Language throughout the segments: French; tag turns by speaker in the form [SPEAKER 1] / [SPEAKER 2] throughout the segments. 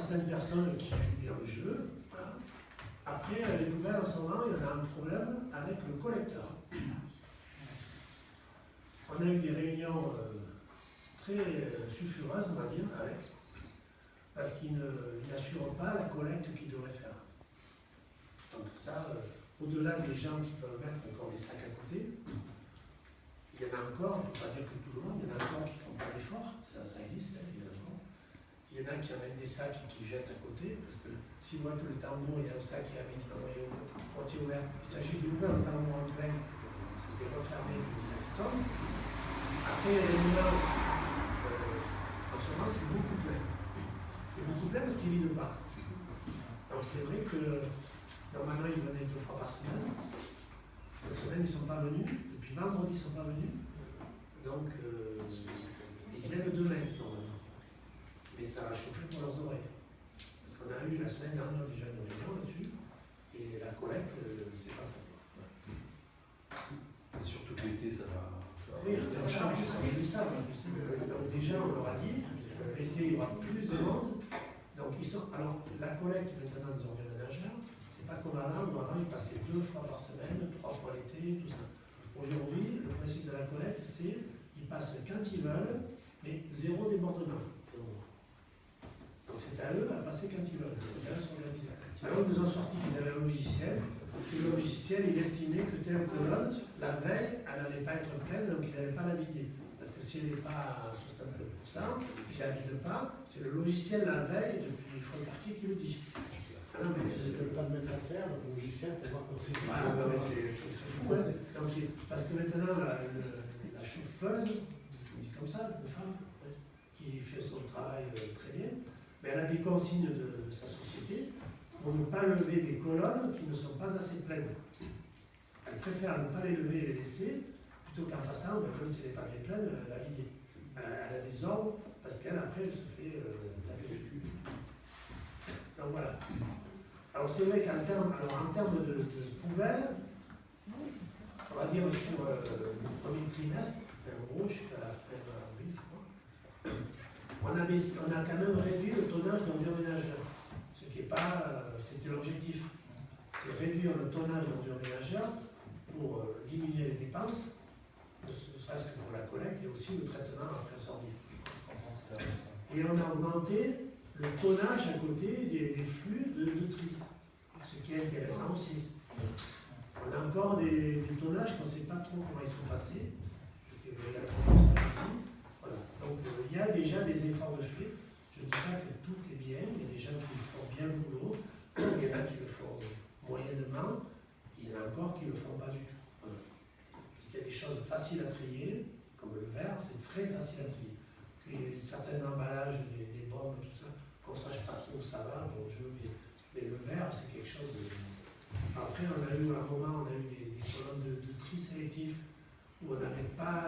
[SPEAKER 1] certaines personnes qui jouent bien le jeu. Voilà. Après, les poubelles, en ce moment, il y en a un problème avec le collecteur. On a eu des réunions très sulfureuses, on va dire, avec, parce qu'ils n'assurent pas la collecte qu'ils devraient faire. Donc ça, au-delà des gens qui peuvent mettre encore des sacs à côté, il y en a encore, il ne faut pas dire que tout le monde, il y en a encore qui ne font pas d'efforts, ça existe, évidemment. Il y en a qui amènent des sacs et qui jettent à côté, parce que s'ils voient que le tambour, il y a un sac qui a mis dans le portier ouvert, il s'agit d'ouvrir le tambour en plein et refermer le sac qui tombe. Après, il y a les moulins, en ce moment, c'est beaucoup plein. C'est beaucoup plein parce qu'ils ne vident pas. Donc c'est vrai que normalement, ils venaient 2 fois par semaine. Cette semaine, ils ne sont pas venus. Depuis vendredi, ils ne sont pas venus. Donc, ils viennent demain, normalement. Mais ça a chauffé pour leurs oreilles. Parce qu'on a eu la semaine dernière déjà une réunion là-dessus. Et la collecte, c'est pas ça.
[SPEAKER 2] Et surtout que l'été, ça va.
[SPEAKER 1] Oui, bien sûr, je sais. Donc déjà, on leur a dit, l'été, il y aura plus de monde. Donc, alors, la collecte maintenant des ordures ménagères, c'est pas comme avant, où avant, ils passaient 2 fois par semaine, 3 fois l'été, tout ça. Aujourd'hui, le principe de la collecte, c'est qu'ils passent quand ils veulent, mais 0 débordement. Donc, c'est à eux à passer quand ils veulent. C'est à eux de s'organiser. Alors, ils nous ont sorti qu'ils avaient un logiciel, et le logiciel, il estimait que telle colonne, la veille, elle n'allait pas être pleine, donc ils n'allaient pas la vider. Parce que si elle n'est pas à 62%, ils ne la vident pas, c'est le logiciel la veille, depuis Frontarquier qui le dit.
[SPEAKER 3] Ah non, mais je ne peux pas me mettre à faire le logiciel pour voir qu'on sait pas.
[SPEAKER 1] C'est fou, hein. Donc, parce que maintenant, la chauffeuse, on dit comme ça, une femme, qui fait son travail très bien, mais elle a des consignes de sa société pour ne pas lever des colonnes qui ne sont pas assez pleines. Elle préfère ne pas les lever et les laisser, plutôt qu'en passant, comme si elle n'est pas bien pleine, la vider. Elle a des ordres, parce qu'elle, après, elle se fait taper dessus. Donc voilà. Alors c'est vrai qu'en termes de poubelles, on va dire sur le premier trimestre, en gros, jusqu'à la fin avril, je crois, on a quand même réduit le tonnage d'ordures ménagères. Ce qui n'est pas, c'était l'objectif. C'est réduire le tonnage d'ordures ménagères pour diminuer les dépenses, ne serait-ce que pour la collecte et aussi le traitement après incendie. Et on a augmenté le tonnage à côté des flux de tri, ce qui est intéressant aussi. On a encore des tonnages qu'on ne sait pas trop comment ils sont passés, parce qu'il y a la compostage aussi. Voilà. Donc il y a déjà des efforts de fait. Je ne dis pas que tout est bien, il y a des gens qui font bien le boulot, il y en a qui le font moyennement, il y en a encore qui ne le font pas du tout. Voilà. Parce qu'il y a des choses faciles à trier, comme le verre, c'est très facile à trier. Et certains emballages, des bombes, tout ça, qu'on ne sache pas trop où ça va, bon, mais le verre, c'est quelque chose de... Après, on a eu à un moment, on a eu des colonnes de tri sélectif où on n'avait pas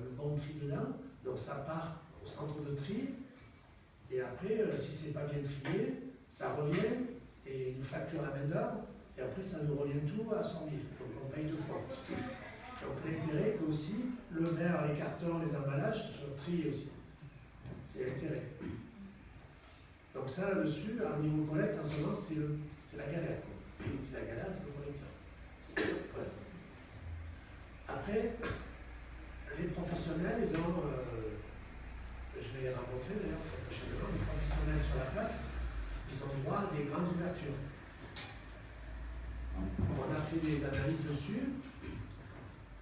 [SPEAKER 1] le bon tri dedans, donc ça part au centre de tri, et après, si c'est pas bien trié, ça revient et il nous facture la main-d'œuvre, et après, ça nous revient tout à sortir. Donc on paye 2 fois. Donc l'intérêt que aussi le verre, les cartons, les emballages soient triés aussi. C'est l'intérêt. Donc ça, là-dessus, au niveau collecte, en ce moment, c'est la galère. C'est la galère avec le collecteur. Voilà. Après, les professionnels, ils ont, je vais les rencontrer d'ailleurs très prochainement, les professionnels sur la place, ils ont droit à des grandes ouvertures. On a fait des analyses dessus,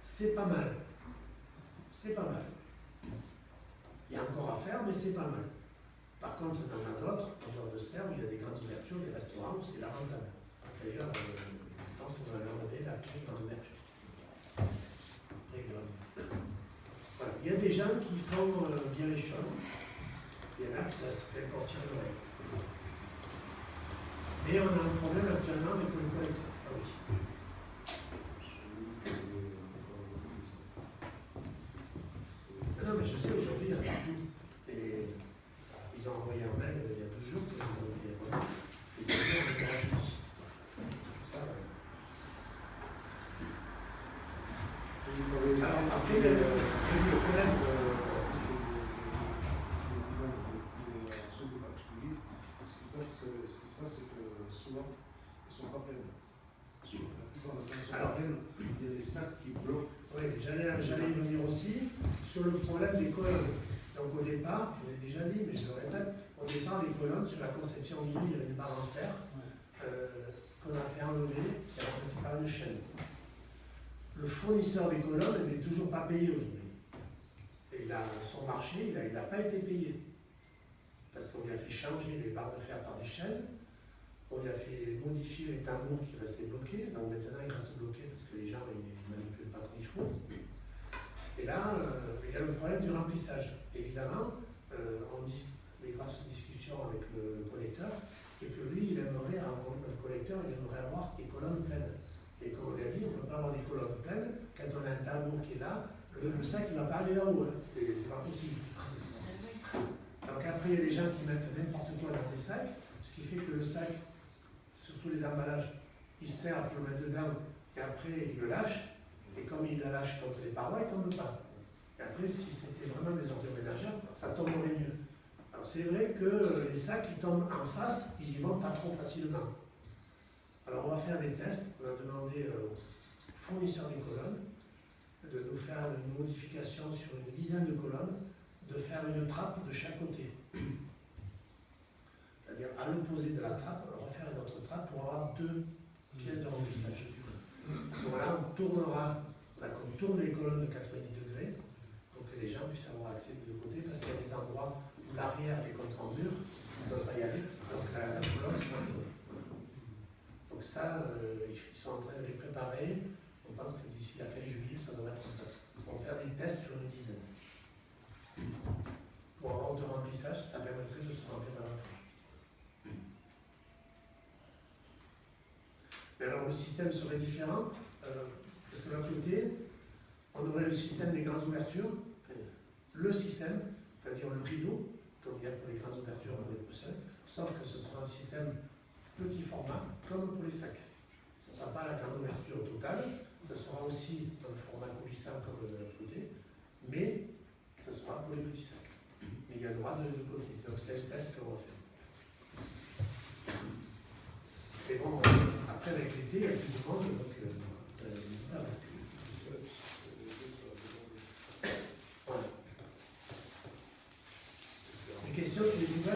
[SPEAKER 1] c'est pas mal. C'est pas mal. Il y a encore à faire, mais c'est pas mal. Par contre, dans a d'autres, en dehors de Serre, il y a des grandes ouvertures, des restaurants où c'est lamentable. D'ailleurs, je pense qu'on va leur donner la clé dans l'ouverture. Voilà. Il y a des gens qui font bien les choses. Il y en a qui ça se fait porter l'oreille. Mais on a un problème actuellement avec le collecteur, ça oui. Non, mais je sais, aujourd'hui, il y a partout. Et ils ont envoyé un mail il y a 2 jours qu'ils ont envoyé un mail. Ils ont dit on était jeudi. Ça, alors, après, le problème.
[SPEAKER 3] Ceux de particulier, parce que qui se passe, c'est que souvent, ils ne sont pas pleins. La plupart du temps, ils sont
[SPEAKER 1] Alors,
[SPEAKER 3] pas pleins. Il y a des sacs qui bloquent.
[SPEAKER 1] Oui, j'allais y venir aussi sur le problème des colonnes. Donc au départ, je l'ai déjà dit, mais je le répète, au départ, les colonnes, sur la conception Mini, il y avait une barre en fer qu'on a fait enlever, qui a remplacé par une chaîne. Le fournisseur des colonnes n'est toujours pas payé aujourd'hui. Et son marché, il n'a pas été payé. Parce qu'on lui a fait changer les barres de fer par des chaînes, on lui a fait modifier les tambours qui restaient bloqués, donc maintenant ils restent bloqués parce que les gens ne manipulent pas comme il faut. Et là, il y a le problème du remplissage. Évidemment, grâce aux discussions avec le collecteur, c'est que lui, il aimerait rencontrer notre collecteur, il aimerait avoir des colonnes pleines. Et comme on l'a dit, on ne peut pas avoir des colonnes pleines quand on a un tambour qui est là, le sac il ne va pas aller en haut, hein. C'est pas possible. Donc après, il y a des gens qui mettent n'importe quoi dans des sacs, ce qui fait que le sac, surtout les emballages, il sert pour le mettre dedans, et après il le lâche, et comme il le lâche contre les parois, il ne tombe pas. Et après, si c'était vraiment des ordures ménagères, ça tomberait mieux. Alors c'est vrai que les sacs qui tombent en face, ils n'y vont pas trop facilement. Alors on va faire des tests, on a demandé aux fournisseurs des colonnes de nous faire une modification sur une dizaine de colonnes, de faire une trappe de chaque côté. C'est-à-dire à l'opposé de la trappe, on va faire une autre trappe pour avoir deux pièces de remplissage. À ce moment-là, on tourne les colonnes de 90 degrés pour que les gens puissent avoir accès des deux côtés, parce qu'il y a des endroits où l'arrière est contre un mur, on ne peut pas y aller, donc la colonne se retrouve. Donc ça, ils sont en train de les préparer. On pense que d'ici la fin juillet, ça devrait être en place. On va faire des tests sur une dizaine. Pour avoir de remplissage, ça permettrait de se remplir davantage. Mais alors le système serait différent, parce que d'un côté, on aurait le système des grandes ouvertures, le système, c'est-à-dire le rideau, comme il y a pour les grandes ouvertures dans les Bruxelles, sauf que ce sera un système petit format, comme pour les sacs. Ce ne sera pas la grande ouverture totale, ce sera aussi dans le format coulissant comme de l'autre côté, mais ce sera pour les petits sacs. Mais il y a le droit de côté. Donc c'est un test qu'on va faire. Et bon, après avec l'été, il y a plus de monde, donc